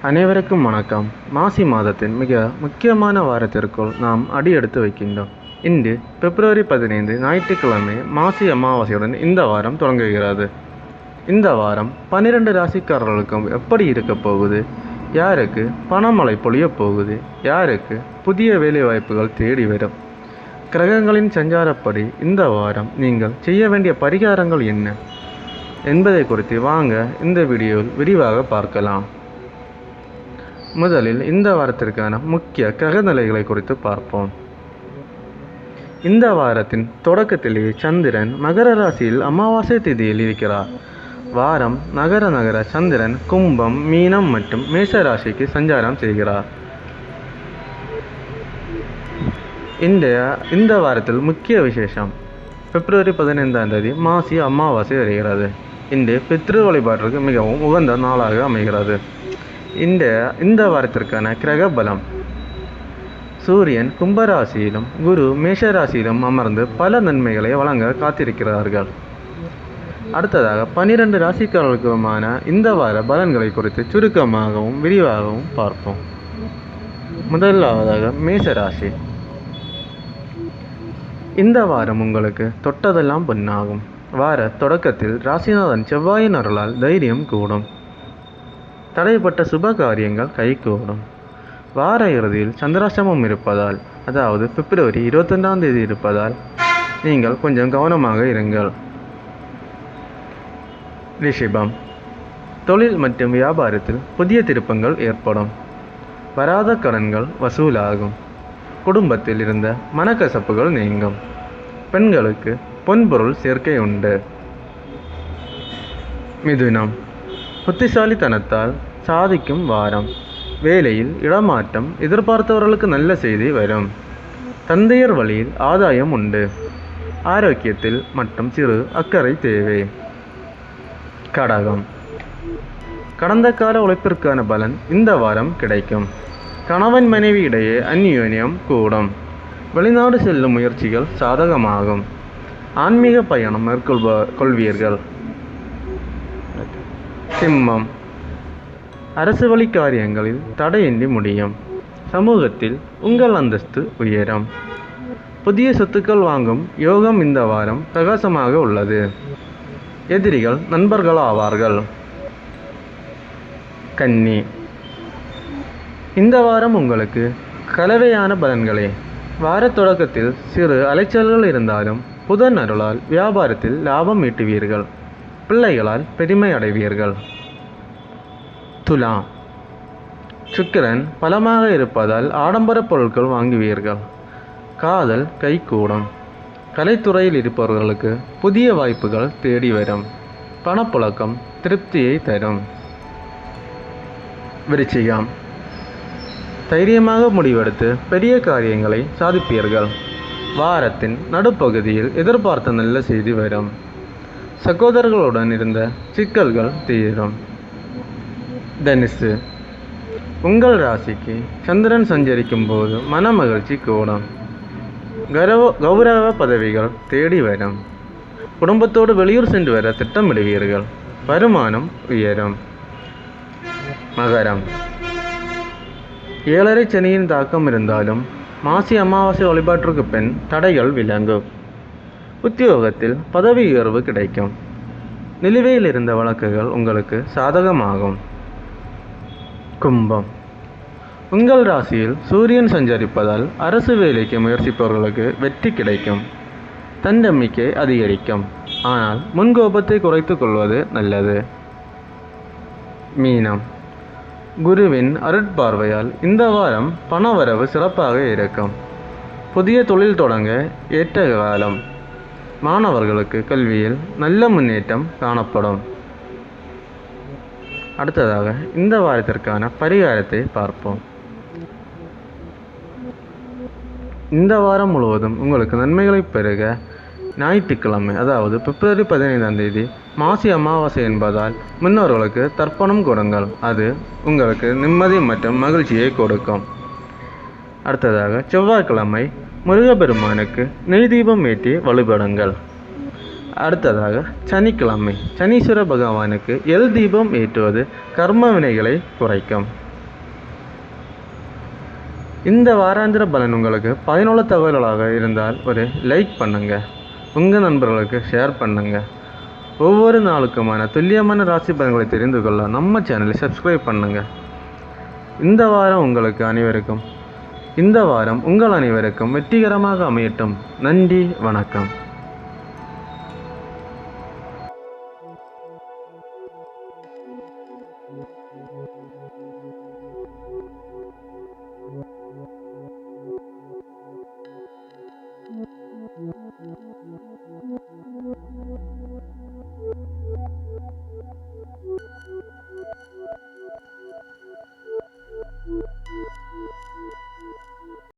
அனைவருக்கும் வணக்கம். மாசி மாதத்தின் மிக முக்கியமான வாரத்திற்குள் நாம் அடியெடுத்து வைக்கின்றோம். இன்று பிப்ரவரி 15 ஞாயிற்றுக்கிழமை மாசி அமாவாசையுடன் இந்த வாரம் தொடங்குகிறது. இந்த வாரம் 12 ராசிக்காரர்களுக்கும் எப்படி இருக்க போகுது, யாருக்கு பணமழை பொழிய போகுது, யாருக்கு புதிய வேலைவாய்ப்புகள் தேடி வரும், கிரகங்களின் சஞ்சாரப்படி இந்த வாரம் நீங்கள் செய்ய வேண்டிய பரிகாரங்கள் என்ன என்பதை குறித்து வாங்க இந்த வீடியோவில் விரிவாக பார்க்கலாம். முதலில் இந்த வாரத்திற்கான முக்கிய கிரக நிலைகளை குறித்து பார்ப்போம். இந்த வாரத்தின் தொடக்கத்திலேயே சந்திரன் மகர ராசியில் அமாவாசை திதியில் இருக்கிறார். வாரம் நகர சந்திரன் கும்பம், மீனம் மற்றும் மேஷ ராசிக்கு சஞ்சாரம் செய்கிறார். இந்த வாரத்தில் முக்கிய விசேஷம், பிப்ரவரி 15ஆம் தேதி மாசி அமாவாசை வருகிறது. இன்று பித்ரு வழிபாட்டிற்கு மிகவும் உகந்த நாளாக அமைகிறது. இந்த வாரத்திற்கான கிரக பலம், சூரியன் கும்பராசியிலும் குரு மேஷராசியிலும் அமர்ந்து பல நன்மைகளை வழங்க காத்திருக்கிறார்கள். அடுத்ததாக 12 ராசிக்காரர்களுக்குமான இந்த வார பலன்களை குறித்து சுருக்கமாகவும் விரிவாகவும் பார்ப்போம். முதலாவதாக மேஷராசி. இந்த வாரம் உங்களுக்கு தொட்டதெல்லாம் பொன்னாகும். வார தொடக்கத்தில் ராசிநாதன் செவ்வாயின் அருளால் தைரியம் கூடும். தடைப்பட்ட சுப காரியங்கள் கைகூடும். வார இறுதியில் சந்திராஷ்டமம் இருப்பதால், அதாவது பிப்ரவரி 21ஆம் தேதி இருப்பதால் நீங்கள் கொஞ்சம் கவனமாக இருங்கள். ரிஷபம். தொழில் மற்றும் வியாபாரத்தில் புதிய திருப்பங்கள் ஏற்படும். வராத கடன்கள் வசூலாகும். குடும்பத்தில் இருந்த மனக்கசப்புகள் நீங்கும். பெண்களுக்கு பொன்பொருள் சேர்க்கை உண்டு. மிதுனம். புத்திசாலித்தனத்தால் சாதிக்கும் வாரம். வேலையில் இடமாற்றம், எதிர்பார்த்தவர்களுக்கு நல்ல செய்தி வரும். தந்தையர் வழியில் ஆதாயம் உண்டு. ஆரோக்கியத்தில் மற்றும் சிறு அக்கறை தேவை. கடகம். கடந்த கால உழைப்பிற்கான பலன் இந்த வாரம் கிடைக்கும். கணவன் மனைவி இடையே அந்யோன்யம் கூடும். வெளிநாடு செல்லும் முயற்சிகள் சாதகமாகும். ஆன்மீக பயணம் மேற்கொள்வீர்கள். சிம்மம். அரசு வழி காரியங்களில் தடையின்றி முடியும். சமூகத்தில் உங்கள் அந்தஸ்து உயரும். புதிய சொத்துக்கள் வாங்கும் யோகம் இந்த வாரம் பிரகாசமாக உள்ளது. எதிரிகள் நண்பர்கள் ஆவார்கள். கன்னி. இந்த வாரம் உங்களுக்கு கலவையான பலன்களே. வார தொடக்கத்தில் சிறு அலைச்சல்கள் இருந்தாலும் புதன் அருளால் வியாபாரத்தில் லாபம் ஈட்டுவீர்கள். பிள்ளைகளால் பெருமை அடைவீர்கள். துலாம். சுக்கிரன் பலமாக இருப்பதால் ஆடம்பர பொருட்கள் வாங்குவீர்கள். காதல் கைகூடும். கலைத்துறையில் இருப்பவர்களுக்கு புதிய வாய்ப்புகள் தேடி வரும். பணப்புழக்கம் திருப்தியை தரும். விருச்சிகம். தைரியமாக முடிவெடுத்து பெரிய காரியங்களை சாதிப்பீர்கள். வாரத்தின் நடுப்பகுதியில் எதிர்பார்த்த நல்ல செய்தி வரும். சகோதரர்களுடன் இருந்த சிக்கல்கள் தீரும். தனுசு. உங்கள் ராசிக்கு சந்திரன் சஞ்சரிக்கும் போது மன மகிழ்ச்சி கூடும். கௌரவ பதவிகள் தேடி வரும். குடும்பத்தோடு வெளியூர் சென்று வர திட்டமிடுவீர்கள். வருமானம் உயரும். மகரம். 7.5 சனியின் தாக்கம் இருந்தாலும் மாசி அமாவாசை வழிபாட்டிற்கு பின் தடைகள் விளங்கும். உத்தியோகத்தில் பதவி உயர்வு கிடைக்கும். நிலுவையில் இருந்த வழக்குகள் உங்களுக்கு சாதகமாகும். கும்பம். உங்கள் ராசியில் சூரியன் சஞ்சரிப்பதால் அரசு வேலைக்கு முயற்சிப்பவர்களுக்கு வெற்றி கிடைக்கும். தன்னம்பிக்கை அதிகரிக்கும். ஆனால் முன்கோபத்தை குறைத்து கொள்வது நல்லது. மீனம். குருவின் அருட்பார்வையால் இந்த வாரம் பணவரவு சிறப்பாக இருக்கும். புதிய தொழில் தொடங்க ஏற்ற காலம். மாணவர்களுக்கு கல்வியில் நல்ல முன்னேற்றம் காணப்படும். அடுத்ததாக இந்த வாரத்திற்கான பரிகாரத்தை பார்ப்போம். இந்த வாரம் முழுவதும் உங்களுக்கு நன்மைகளை பெருக ஞாயிற்றுக்கிழமை, அதாவது பிப்ரவரி 15ஆம் தேதி மாசி அமாவாசை என்பதால் முன்னோர்களுக்கு தர்ப்பணம் கொடுங்கள். அது உங்களுக்கு நிம்மதி மற்றும் மகிழ்ச்சியை கொடுக்கும். அடுத்ததாக செவ்வாய்க்கிழமை முருகப்பெருமானுக்கு நெய் தீபம் ஏற்றி வழிபடுங்கள். அடுத்ததாக சனிக்கிழமை சனீஸ்வர பகவானுக்கு எல் தீபம் ஏற்றுவது கர்ம வினைகளை குறைக்கும். இந்த வாராந்திர பலன் உங்களுக்கு பயனுள்ள தகவல்களாக இருந்தால் ஒரு லைக் பண்ணுங்கள், உங்கள் நண்பர்களுக்கு ஷேர் பண்ணுங்கள். ஒவ்வொரு நாளுக்குமான துல்லியமான ராசி பலன்களை தெரிந்து கொள்ள நம்ம சேனலை சப்ஸ்கிரைப் பண்ணுங்கள். இந்த வாரம் உங்கள் அனைவருக்கும் வெற்றிகரமாக அமையட்டும். நன்றி, வணக்கம்.